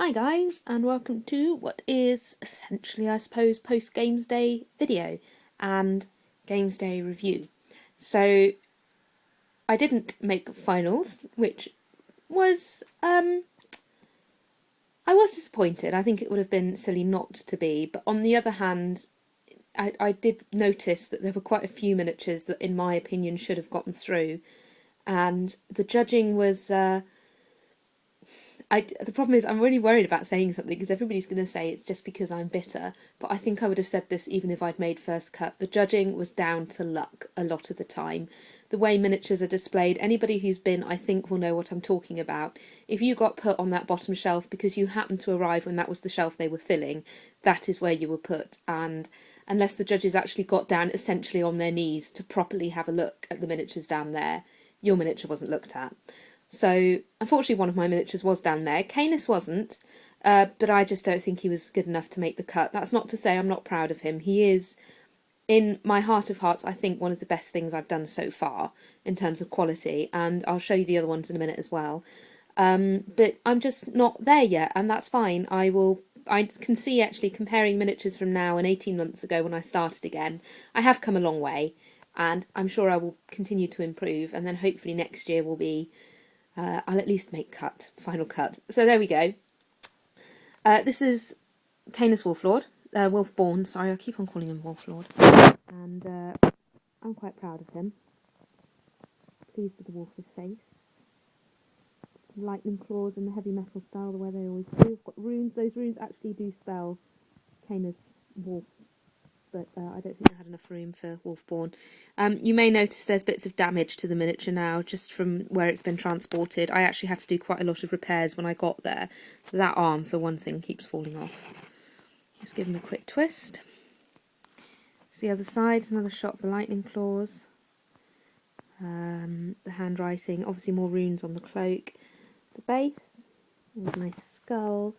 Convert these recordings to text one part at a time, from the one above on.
Hi guys, and welcome to what is essentially, I suppose, post Gamesday video and Gamesday review. So I didn't make finals, which was I was disappointed. I think it would have been silly not to be, but on the other hand, I did notice that there were quite a few miniatures that, in my opinion, should have gotten through, and the judging was. The problem is I'm really worried about saying something because everybody's going to say it's just because I'm bitter, but I think I would have said this even if I'd made first cut. The judging was down to luck a lot of the time. The way miniatures are displayed, anybody who's been, I think, will know what I'm talking about. If you got put on that bottom shelf because you happened to arrive when that was the shelf they were filling, that is where you were put, and unless the judges actually got down essentially on their knees to properly have a look at the miniatures down there, your miniature wasn't looked at. So, unfortunately, one of my miniatures was down there. Canis wasn't, but I just don't think he was good enough to make the cut. That's not to say I'm not proud of him. He is, in my heart of hearts, I think one of the best things I've done so far in terms of quality, and I'll show you the other ones in a minute as well. But I'm just not there yet, and that's fine. I can see, actually, comparing miniatures from now and 18 months ago when I started again, I have come a long way, and I'm sure I will continue to improve, and then hopefully next year will be... I'll at least make final cut. So there we go. This is Canis Wolflord, Wolfborn, sorry, I keep on calling him Wolflord. And I'm quite proud of him. Pleased with the wolfish face. Lightning claws in the heavy metal style, the way they always do. I've got runes. Those runes actually do spell Canis Wolf, but I don't think I had enough room for Wolfborn. You may notice there's bits of damage to the miniature now, just from where it's been transported. I actually had to do quite a lot of repairs when I got there. That arm, for one thing, keeps falling off. Just give him a quick twist. It's the other side, another shot of the lightning claws. The handwriting, obviously more runes on the cloak. The base, with a nice skull.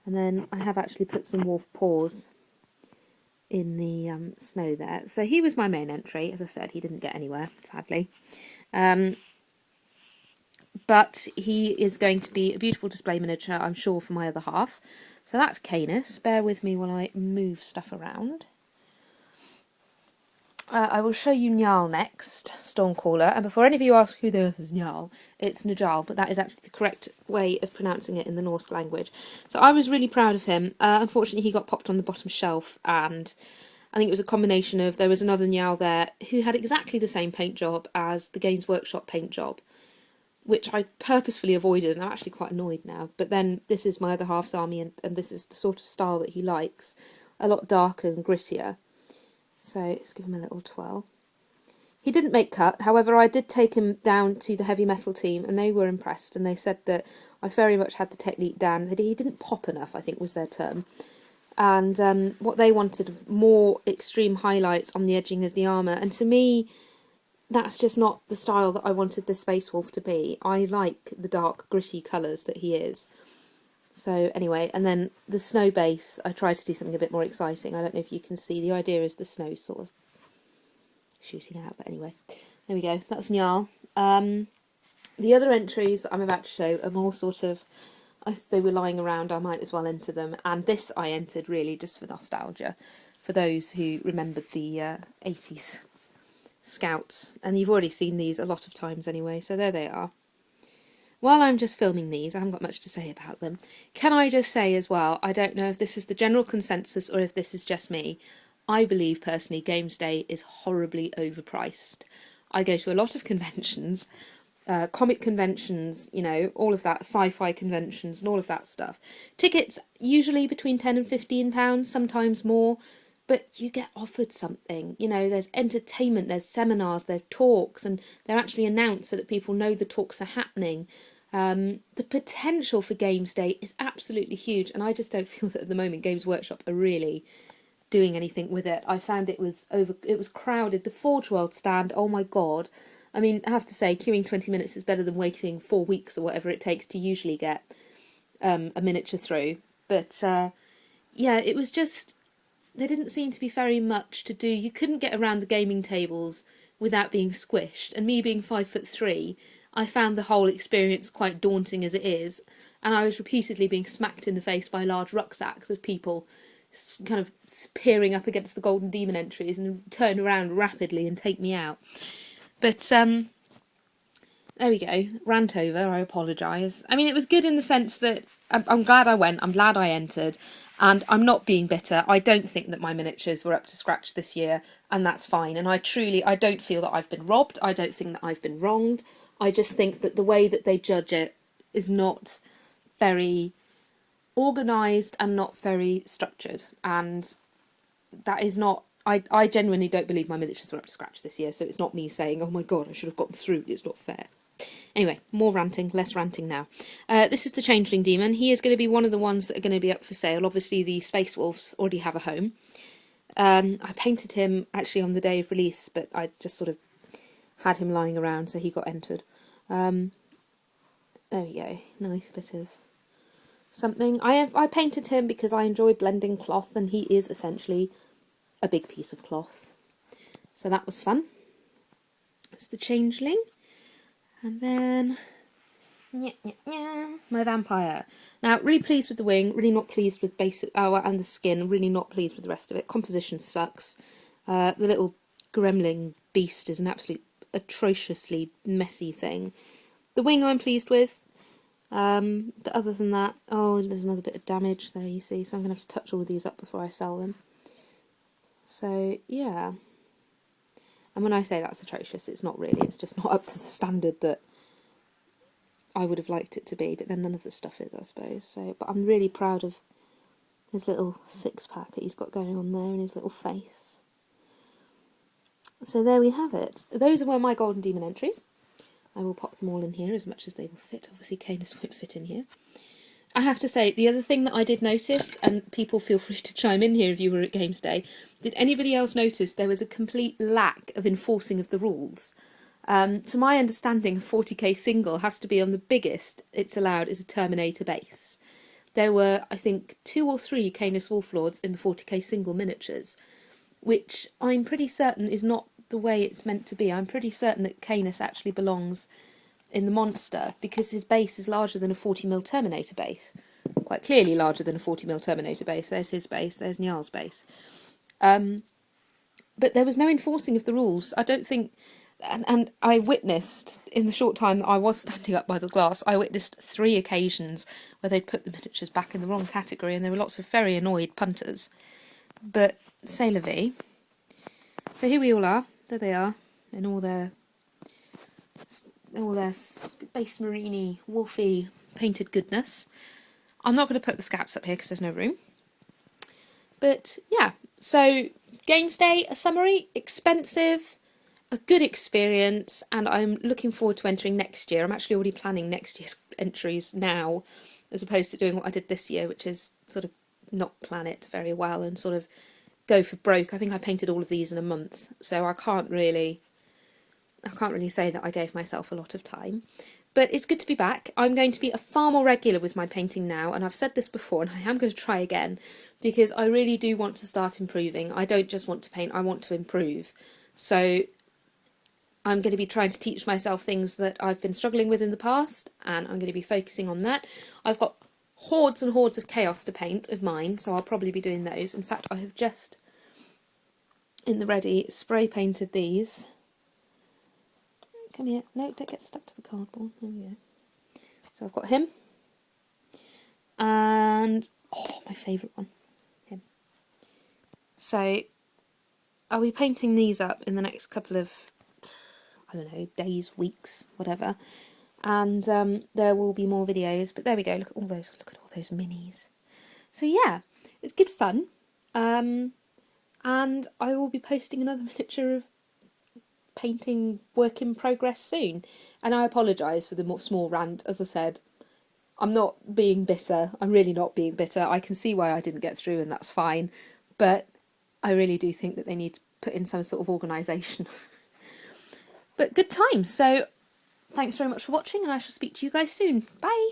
And then I have actually put some wolf paws in the snow there. So he was my main entry. As I said, he didn't get anywhere, sadly. But he is going to be a beautiful display miniature, I'm sure, for my other half. So that's Canis. Bear with me while I move stuff around. I will show you Njal next, Stormcaller. And before any of you ask who the earth is Njal, it's Njal, but that is actually the correct way of pronouncing it in the Norse language. So I was really proud of him. Unfortunately, he got popped on the bottom shelf, and I think it was a combination of, there was another Njal there who had exactly the same paint job as the Games Workshop paint job, which I purposefully avoided, and I'm actually quite annoyed now. But then this is my other half's army, and this is the sort of style that he likes, a lot darker and grittier. So let's give him a little twirl. He didn't make cut, however I did take him down to the heavy metal team and they were impressed, and they said that I very much had the technique down, that he didn't pop enough, I think was their term. And what they wanted, more extreme highlights on the edging of the armour, and to me that's just not the style that I wanted the Space Wolf to be. I like the dark gritty colours that he is. So anyway, and then the snow base, I tried to do something a bit more exciting. I don't know if you can see, the idea is the snow sort of shooting out, but anyway. There we go, that's Njal. The other entries that I'm about to show are more sort of, if they were lying around, I might as well enter them. And this I entered really just for nostalgia, for those who remembered the 80s Scouts. And you've already seen these a lot of times anyway, so there they are. While I'm just filming these, I haven't got much to say about them. Can I just say as well, I don't know if this is the general consensus or if this is just me, I believe personally Gamesday is horribly overpriced. I go to a lot of conventions, comic conventions, you know, all of that, sci-fi conventions and all of that stuff. Tickets usually between £10 and £15, sometimes more, but you get offered something. You know, there's entertainment, there's seminars, there's talks, and they're actually announced so that people know the talks are happening. The potential for Gamesday is absolutely huge, and I just don't feel that at the moment Games Workshop are really doing anything with it. I found it was crowded. The Forge World stand, oh my god. I mean, I have to say, queuing 20 minutes is better than waiting 4 weeks or whatever it takes to usually get a miniature through. But yeah, it was just, there didn't seem to be very much to do. You couldn't get around the gaming tables without being squished. And me being 5'3", I found the whole experience quite daunting as it is. and I was repeatedly being smacked in the face by large rucksacks of people kind of peering up against the Golden Demon entries and turn around rapidly and take me out. But there we go, rant over, I apologise. I mean, it was good in the sense that I'm glad I went, I'm glad I entered, and I'm not being bitter. I don't think that my miniatures were up to scratch this year, and that's fine. And I don't feel that I've been robbed, I don't think that I've been wronged. I just think that the way that they judge it is not very organised and not very structured, and that is not... I genuinely don't believe my miniatures were up to scratch this year, so it's not me saying, oh my god, I should have gotten through, it's not fair. Anyway, more ranting, less ranting now. This is the Changeling Demon. He is going to be one of the ones that are going to be up for sale. Obviously, the Space Wolves already have a home. I painted him actually on the day of release, but I just sort of had him lying around, so he got entered. There we go. Nice bit of something. I painted him because I enjoy blending cloth, and he is essentially a big piece of cloth. So that was fun. That's the Changeling. And then my vampire. Now, really pleased with the wing, really not pleased with basic... Oh, and the skin, really not pleased with the rest of it. Composition sucks. The little gremlin beast is an absolute atrociously messy thing. The wing I'm pleased with. But other than that... Oh, there's another bit of damage there, you see. So I'm going to have to touch all of these up before I sell them. So, yeah. And when I say that's atrocious, it's not really. It's just not up to the standard that I would have liked it to be. But then none of the stuff is, I suppose. So, but I'm really proud of his little six-pack that he's got going on there and his little face. So there we have it. Those were my Golden Demon entries. I will pop them all in here as much as they will fit. Obviously, Canis won't fit in here. I have to say, the other thing that I did notice, and people feel free to chime in here if you were at Gamesday, did anybody else notice there was a complete lack of enforcing of the rules? To my understanding, a 40k single has to be on the biggest it's allowed is a Terminator base. There were, I think, 2 or 3 Canis Wolflords in the 40k single miniatures, which I'm pretty certain is not the way it's meant to be. I'm pretty certain that Canis actually belongs in the monster, because his base is larger than a 40mm Terminator base. Quite clearly larger than a 40mm Terminator base. There's his base, there's Njal's base. But there was no enforcing of the rules. I don't think... And I witnessed, in the short time that I was standing up by the glass, I witnessed 3 occasions where they'd put the miniatures back in the wrong category, and there were lots of very annoyed punters. But, c'est la vie. So here we all are. There they are, in all their Space Marine-y, wolfy, painted goodness. I'm not going to put the scouts up here because there's no room. But, yeah. So, Gamesday, a summary, expensive, a good experience, and I'm looking forward to entering next year. I'm actually already planning next year's entries now, as opposed to doing what I did this year, which is sort of not plan it very well and sort of go for broke. I think I painted all of these in a month, so I can't really say that I gave myself a lot of time. But it's good to be back. I'm going to be far more regular with my painting now, and I've said this before, and I am going to try again, because I really do want to start improving. I don't just want to paint, I want to improve. So I'm going to be trying to teach myself things that I've been struggling with in the past, and I'm going to be focusing on that. I've got hordes and hordes of chaos to paint of mine, so I'll probably be doing those. In fact, I have just, in the ready, spray painted these. Come here. No, don't get stuck to the cardboard. There we go. So I've got him. And, oh, my favourite one. Him. So, I'll be painting these up in the next couple of, I don't know, days, weeks, whatever. And there will be more videos. But there we go. Look at all those minis. So yeah, it's good fun. And I will be posting another miniature of painting work in progress soon. And I apologise for the small rant. As I said, I'm not being bitter. I'm really not being bitter. I can see why I didn't get through, and that's fine. But I really do think that they need to put in some sort of organisation. But good times. So thanks very much for watching, and I shall speak to you guys soon. Bye!